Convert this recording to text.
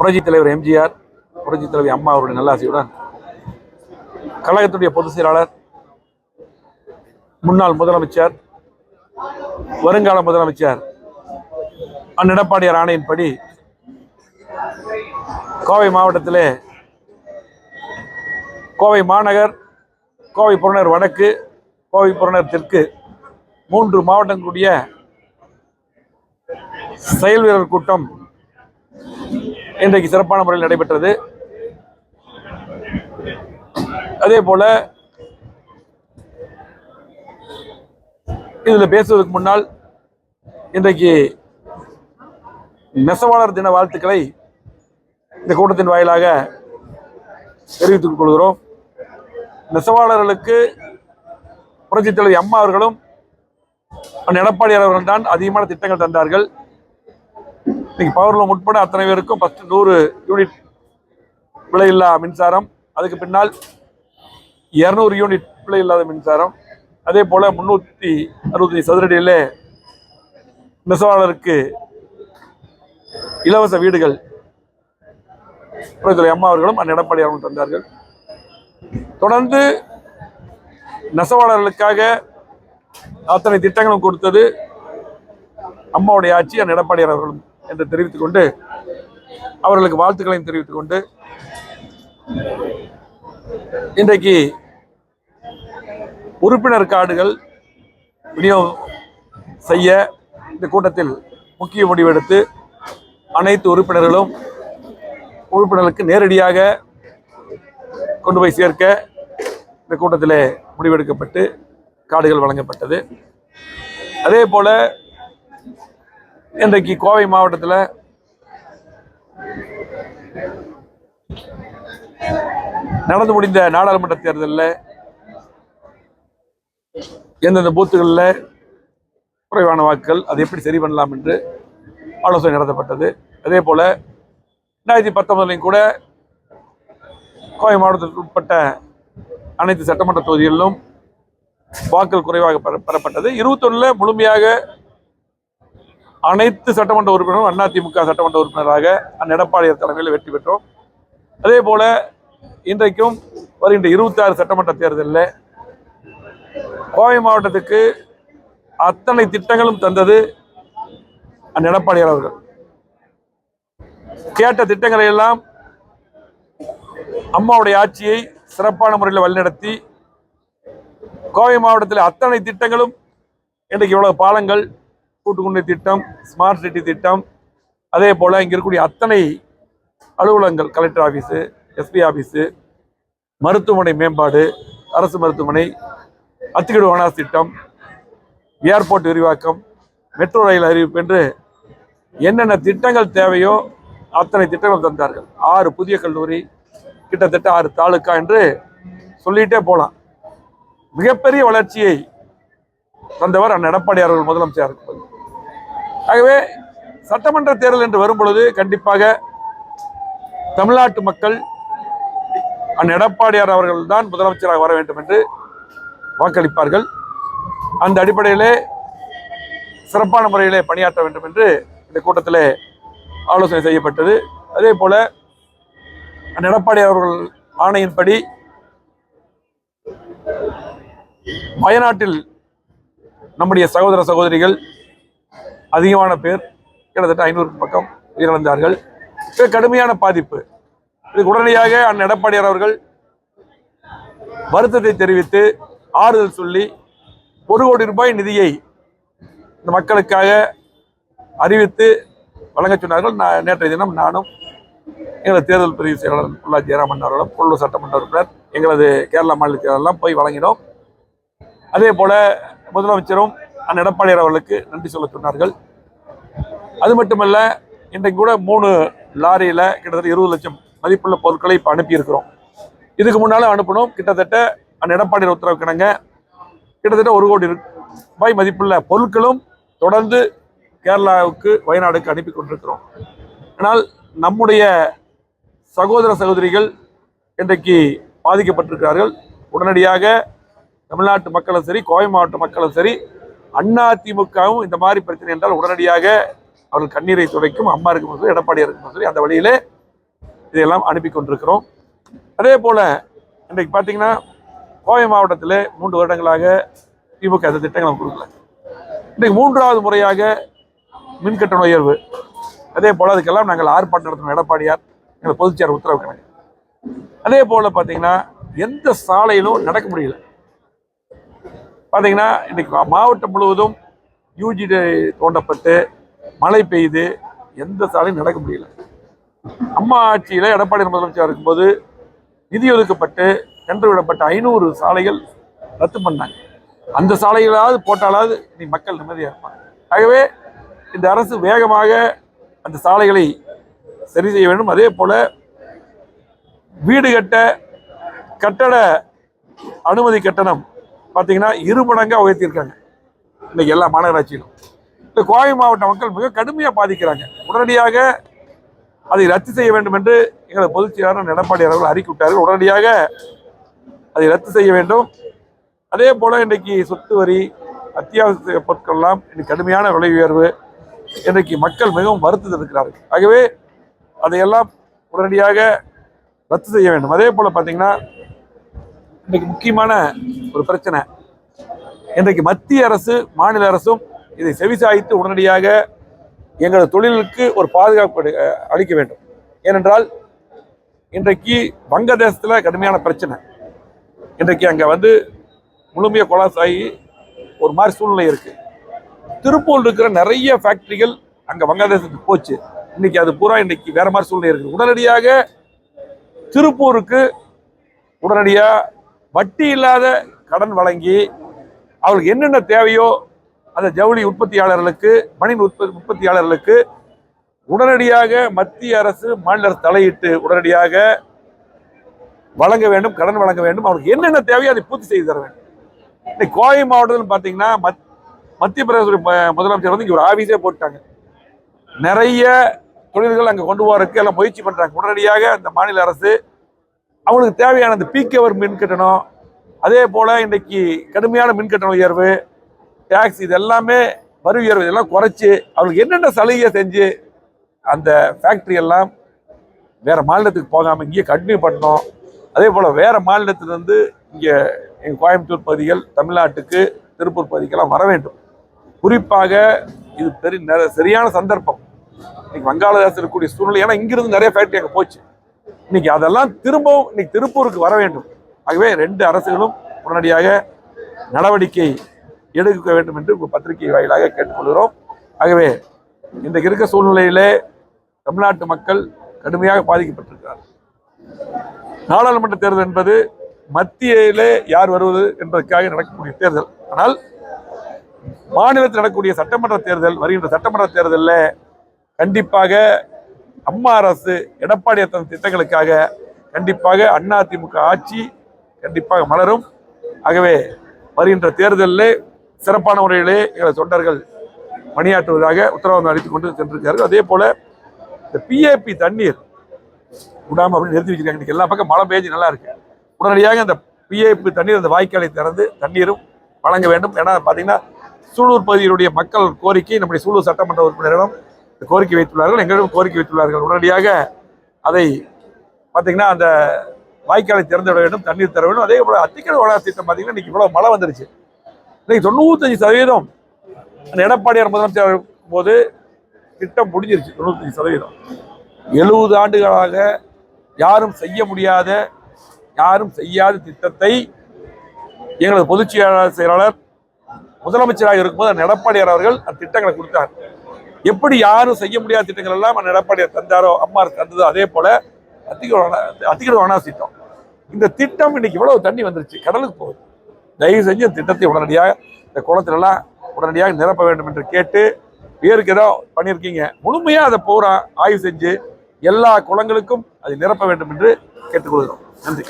புரட்சித் தலைவர் எம்ஜிஆர், புரட்சித் தலைவி அம்மா அவருடைய நல்லாசியுடன் கழகத்துடைய பொதுச் செயலாளர், முன்னாள் முதலமைச்சர், வருங்கால முதலமைச்சர் அண்ணன் எடப்பாடியார் ஆணையின்படி கோவை மாவட்டத்திலே கோவை மாநகர், கோவை புறநகர் வடக்கு, கோவை புறநகர் தெற்கு 3 மாவட்டங்களுடைய செயல் வீரர் கூட்டம் இன்றைக்கு சிறப்பான முறையில் நடைபெற்றது. அதே போல இதில் பேசுவதற்கு முன்னால் இன்றைக்கு நெசவாளர் தின வாழ்த்துக்களை இந்த கூட்டத்தின் வாயிலாக தெரிவித்துக் கொள்கிறோம். நெசவாளர்களுக்கு புரட்சித் தலைவி அம்மா அவர்களும் எடப்பாடியார் அவர்கள் தான் அதிகமான திட்டங்கள் தந்தார்கள். இன்னைக்கு பவர்லூம் உட்பட அத்தனை பேருக்கும் ஃபர்ஸ்ட் 100 யூனிட் விலையில்லா மின்சாரம், அதுக்கு பின்னால் 200 யூனிட் விலை இல்லாத மின்சாரம், அதே போல 365 சதுரடியிலே நெசவாளருக்கு இலவச வீடுகள் புரட்சித் அம்மா அவர்களும் எடப்பாடி அவர்களும் தந்தார்கள். தொடர்ந்து நெசவாளர்களுக்காக அத்தனை திட்டங்களும் கொடுத்தது அம்மாவுடைய ஆட்சி, எடப்பாடி அவர்களும் என்று தெரிவித்துக் கொண்டு அவர்களுக்கு வாழ்த்துக்களையும் தெரிவித்துக் கொண்டு இன்றைக்கு உறுப்பினர் கார்டுகள் விநியோகம் செய்ய இந்த கூட்டத்தில் முக்கிய முடிவெடுத்து அனைத்து உறுப்பினர்களுக்கு நேரடியாக கொண்டு போய் சேர்க்க இந்த கூட்டத்தில் முடிவெடுக்கப்பட்டு கார்டுகள் வழங்கப்பட்டது. அதே போல இன்றைக்கு கோவை மாவட்டத்தில் நடந்து முடிந்த நாடாளுமன்ற தேர்தலில் எந்தெந்த பூத்துகளில் குறைவான வாக்குகள் அதை எப்படி சரி பண்ணலாம் என்று ஆலோசனை நடத்தப்பட்டது. அதே போல 2019 கூட கோவை மாவட்டத்திற்கு உட்பட்ட அனைத்து சட்டமன்ற தொகுதிகளிலும் வாக்குகள் குறைவாக பெறப்பட்டது. 21 முழுமையாக அனைத்து சட்டமன்ற உறுப்பினரும் அதிமுக சட்டமன்ற உறுப்பினராக எடப்பாடியார் தலைமையில் வெற்றி பெற்றோம். அதே போல இன்றைக்கும் வருகின்ற 26 சட்டமன்ற தேர்தலில் கோவை மாவட்டத்துக்கு அத்தனை திட்டங்களும் தந்தது எடப்பாடியார் அவர்கள். கேட்ட திட்டங்களை எல்லாம் அம்மாவுடைய ஆட்சியை சிறப்பான முறையில் வழிநடத்தி கோவை மாவட்டத்தில் அத்தனை திட்டங்களும் இன்றைக்கு இவ்வளவு பாலங்கள், கூட்டுக்குடிநீர் திட்டம், ஸ்மார்ட் சிட்டி திட்டம், அதே போல இங்க இருக்கக்கூடிய அத்தனை அலுவலகங்கள், கலெக்டர் ஆபீஸு, எஸ்பி ஆபீஸு, மருத்துவமனை மேம்பாடு, அரசு மருத்துவமனை, அத்திக்கடு வனாஸ் திட்டம், ஏர்போர்ட் விரிவாக்கம், மெட்ரோ ரயில் அறிவிப்பு என்று என்னென்ன திட்டங்கள் தேவையோ அத்தனை திட்டங்கள் தந்தார்கள். 6 புதிய கல்லூரி, கிட்டத்தட்ட 6 தாலுக்கா என்று சொல்லிட்டே போலாம். மிகப்பெரிய வளர்ச்சியை தந்தவர் எடப்பாடி அவர்கள் முதலமைச்சர் இருக்கும். ஆகவே சட்டமன்ற தேர்தல் என்று வரும் பொழுது கண்டிப்பாக தமிழ்நாட்டு மக்கள் எடப்பாடியார் அவர்கள் தான் முதலமைச்சராக வர வேண்டும் என்று வாக்களிப்பார்கள். அந்த அடிப்படையிலே சிறப்பான முறையிலே பணியாற்ற வேண்டும் என்று இந்த கூட்டத்திலே ஆலோசனை செய்யப்பட்டது. அதே போல எடப்பாடி அவர்கள் ஆணையின்படி வயநாட்டில் நம்முடைய சகோதர சகோதரிகள் அதிகமான பேர், கிட்டத்தட்ட 500 பக்கம் உயிரிழந்தார்கள். கடுமையான பாதிப்பு. இதுக்கு உடனடியாக எடப்பாடியார் அவர்கள் வருத்தத்தை தெரிவித்து ஆறுதல் சொல்லி 1 கோடி ரூபாய் நிதியை இந்த மக்களுக்காக அறிவித்து வழங்க சொன்னார்கள். நேற்றைய தினம் நானும் எங்களது தேர்தல் பிரிவு செயலாளர் பொள்ளாச்சி ஜெயராமன் அவர்களும், கொல்லூர் சட்டமன்ற உறுப்பினர், எங்களது கேரளா மாநில செயலாளர்லாம் போய் வழங்கினோம். அதே போல முதலமைச்சரும் எடப்பாடியார் அவர்களுக்கு நன்றி சொல்ல சொன்னார்கள். அது மட்டுமல்ல, இன்றைக்கு கூட 3 லாரியில் கிட்டத்தட்ட 20 லட்சம் மதிப்புள்ள பொருட்களை இப்போ அனுப்பியிருக்கிறோம். இதுக்கு முன்னாலும் அனுப்பணும். கிட்டத்தட்ட எடப்பாடியார் உத்தரவு கிணங்க கிட்டத்தட்ட 1 கோடி ரூபாய் மதிப்புள்ள பொருட்களும் தொடர்ந்து கேரளாவுக்கு, வயநாடுக்கு அனுப்பி கொண்டிருக்கிறோம். ஆனால் நம்முடைய சகோதர சகோதரிகள் இன்றைக்கு பாதிக்கப்பட்டிருக்கிறார்கள். உடனடியாக தமிழ்நாட்டு மக்களும் சரி, கோவை மாவட்ட மக்களும் சரி, அதிமுகவும் இந்த மாதிரி பிரச்சனை என்றால் உடனடியாக அவர்கள் கண்ணீரை துடைக்கும். அம்மா இருக்கும் சரி, எடப்பாடியார் இருக்கும் சரி, அந்த வழியிலே இதையெல்லாம் அனுப்பி கொண்டிருக்கிறோம். அதே போல இன்றைக்கு பார்த்தீங்கன்னா கோவை மாவட்டத்தில் 3 வருடங்களாக திமுக அந்த திட்டங்களை கொடுக்கல. இன்றைக்கு 3வது முறையாக மின்கட்டண உயர்வு. அதே போல அதுக்கெல்லாம் நாங்கள் ஆர்ப்பாட்டம் நடத்தினோம். எடப்பாடியார் எங்கள் பொதுச்செயலர் உத்தரவு கணக்கு. அதே போல பார்த்தீங்கன்னா எந்த சாலையிலும் நடக்க முடியல. பார்த்தீங்கன்னா இன்னைக்கு மாவட்டம் முழுவதும் யூஜி தோண்டப்பட்டு மழை பெய்து எந்த சாலையும் நடக்க முடியல. அம்மா ஆட்சியில் எடப்பாடி முதலமைச்சர் இருக்கும்போது நிதி ஒதுக்கப்பட்டு டெண்டர் விடப்பட்ட 500 சாலைகள் ரத்து பண்ணாங்க. அந்த சாலைகளாவது போட்டாலாவது நீ மக்கள் நிம்மதியாக இருப்பாங்க. ஆகவே இந்த அரசு வேகமாக அந்த சாலைகளை சரி செய்ய வேண்டும். அதே போல வீடு கட்டட அனுமதி கட்டணம் பார்த்தீங்கன்னா 2 மடங்காக உயர்த்தியிருக்காங்க இன்னைக்கு எல்லா மாநகராட்சியிலும். இந்த கோவை மாவட்ட மக்கள் மிக கடுமையாக பாதிக்கிறாங்க. உடனடியாக அதை ரத்து செய்ய வேண்டும் என்று எங்களது பொதுச் செயலாளர் எடப்பாடி அவர்கள் அறிக்கை விட்டார்கள். உடனடியாக அதை ரத்து செய்ய வேண்டும். அதே போல இன்றைக்கு சொத்து வரி, அத்தியாவசிய பொருட்கள் எல்லாம் இன்னைக்கு கடுமையான விலை உயர்வு. இன்றைக்கு மக்கள் மிகவும் வருத்தத்தில் இருக்கிறார்கள். ஆகவே அதையெல்லாம் உடனடியாக ரத்து செய்ய வேண்டும். அதே போல பார்த்தீங்கன்னா இன்னைக்கு முக்கியமான ஒரு பிரச்சனை, இன்றைக்கு மத்திய அரசு மாநில அரசும் இதை செவிசாய்த்து உடனடியாக எங்களது தொழிலுக்கு ஒரு பாதுகாப்பு அளிக்க வேண்டும். ஏனென்றால் இன்றைக்கு வங்கதேசத்தில் கடுமையான பிரச்சனை. இன்றைக்கு அங்கே முழுமையாக கொலாஸ் ஆகி ஒரு மாதிரி சூழ்நிலை இருக்கு. திருப்பூர் இருக்கிற நிறைய ஃபேக்டரிகள் அங்கே வங்கதேசத்துக்கு போச்சு. இன்னைக்கு அது பூரா இன்னைக்கு வேற மாதிரி சூழ்நிலை இருக்கு. உடனடியாக திருப்பூருக்கு உடனடியாக வட்டி இல்லாத கடன் வழங்கி அவர்களுக்கு என்னென்ன தேவையோ அந்த ஜவுளி உற்பத்தியாளர்களுக்கு, மணின் உற்பத்தியாளர்களுக்கு உடனடியாக மத்திய அரசு மாநில அரசு தலையிட்டு உடனடியாக வழங்க வேண்டும், கடன் வழங்க வேண்டும். அவருக்கு என்னென்ன தேவையோ அதை பூர்த்தி செய்து தர வேண்டும். இன்னைக்கு கோவை மாவட்டத்தில் பார்த்தீங்கன்னா மத்திய பிரதேச முதலமைச்சர் இங்கே ஒரு ஆபீஸே போட்டாங்க. நிறைய தொழில்கள் அங்கே கொண்டு போறதுக்கு எல்லாம் முயற்சி பண்றாங்க. உடனடியாக அந்த மாநில அரசு அவங்களுக்கு தேவையான அந்த பீக்கவர் மின் கட்டணம், அதே போல இன்றைக்கு கடுமையான மின்கட்டண உயர்வு, டாக்ஸ், இது எல்லாமே வரி உயர்வு இதெல்லாம் குறைச்சி அவங்களுக்கு என்னென்ன சலுகை செஞ்சு அந்த ஃபேக்டரி எல்லாம் வேற மாநிலத்துக்கு போகாமல் இங்கேயே கண்டினியூ பண்ணணும். அதே போல் வேற மாநிலத்திலிருந்து இங்கே எங்கள் கோயம்புத்தூர் பகுதிகள், தமிழ்நாட்டுக்கு திருப்பூர் பகுதிக்கெல்லாம் வர வேண்டும். குறிப்பாக இது சரியான சந்தர்ப்பம். இன்னைக்கு வங்காளதேசம் இருக்கக்கூடிய சூழ்நிலை, ஏன்னா இங்கிருந்து நிறைய ஃபேக்டரி அங்கே போச்சு. இன்னைக்கு அதெல்லாம் திரும்பவும் இன்னைக்கு திருப்பூருக்கு வர வேண்டும். ஆகவே 2 அரசுகளும் உடனடியாக நடவடிக்கை எடுக்க வேண்டும் என்று பத்திரிகை வாயிலாக கேட்டுக்கொள்கிறோம். ஆகவே இன்றைக்கு இருக்க சூழ்நிலையிலே தமிழ்நாட்டு மக்கள் கடுமையாக பாதிக்கப்பட்டிருக்கிறார். நாடாளுமன்ற தேர்தல் என்பது மத்தியிலே யார் வருவது என்பதற்காக நடக்கக்கூடிய தேர்தல். ஆனால் மாநிலத்தில் நடக்கக்கூடிய சட்டமன்ற தேர்தல், வருகின்ற சட்டமன்ற தேர்தலில் கண்டிப்பாக அம்மா அரசு எடப்பாடி தன் திட்டங்களுக்காக கண்டிப்பாக அதிமுக ஆட்சி கண்டிப்பாக மலரும். ஆகவே வருகின்ற தேர்தலில் சிறப்பான முறையிலே எங்கள் தொண்டர்கள் பணியாற்றுவதாக உத்தரவாதம் அளித்துக் கொண்டு சென்றிருக்கிறார்கள். அதே போல இந்த பிஏபி தண்ணீர் விடாமல் அப்படி நிறுத்தி வச்சிருக்காங்க. எல்லா பக்கம் மழை பெய்ஞ்சு நல்லா இருக்கு. உடனடியாக அந்த பிஏபி தண்ணீர் அந்த வாய்க்காலை திறந்து தண்ணீரும் வழங்க வேண்டும். ஏன்னா பார்த்தீங்கன்னா சூலூர் பகுதியினுடைய மக்கள் கோரிக்கை நம்முடைய சூலூர் சட்டமன்ற உறுப்பினரிடம் கோரிக்கை வைத்துள்ளார்கள், எங்களிடம் கோரிக்கை வைத்துள்ளார்கள். உடனடியாக அதை பார்த்தீங்கன்னா அந்த வாய்க்காலை திறந்து விட வேண்டும், தண்ணீர் தர வேண்டும். அதே போல அத்திக்கடை வளர்ச்சி திட்டம் பார்த்தீங்கன்னா இன்னைக்கு இவ்வளவு மழை வந்துருச்சு. இன்னைக்கு 95% அந்த எடப்பாடியார் முதலமைச்சர் போது திட்டம் முடிஞ்சிருச்சு. 95%. 70 ஆண்டுகளாக யாரும் செய்ய முடியாத, யாரும் செய்யாத திட்டத்தை எங்களது பொதுச் செயலாளர் முதலமைச்சராக இருக்கும்போது அந்த எடப்பாடியார் அவர்கள் அந்த திட்டங்களை கொடுத்தார். எப்படி யாரும் செய்ய முடியாத திட்டங்கள் எல்லாம் அந்த எடப்பாடியார் தந்தாரோ, அம்மா தந்ததோ, அதே போல அத்திக்கடை வனாசி திட்டம். இந்த திட்டம் இன்னைக்கு இவ்வளவு தண்ணி வந்துருச்சு, கடலுக்கு போகுது. தயவு செஞ்சு இந்த திட்டத்தை உடனடியாக இந்த குளத்திலெல்லாம் உடனடியாக நிரப்ப வேண்டும் என்று கேட்டு, பேருக்கு ஏதோ பண்ணியிருக்கீங்க, முழுமையாக அதை பூரா ஆய்வு செஞ்சு எல்லா குளங்களுக்கும் அதை நிரப்ப வேண்டும் என்று கேட்டுக்கொள்கிறோம். நன்றி.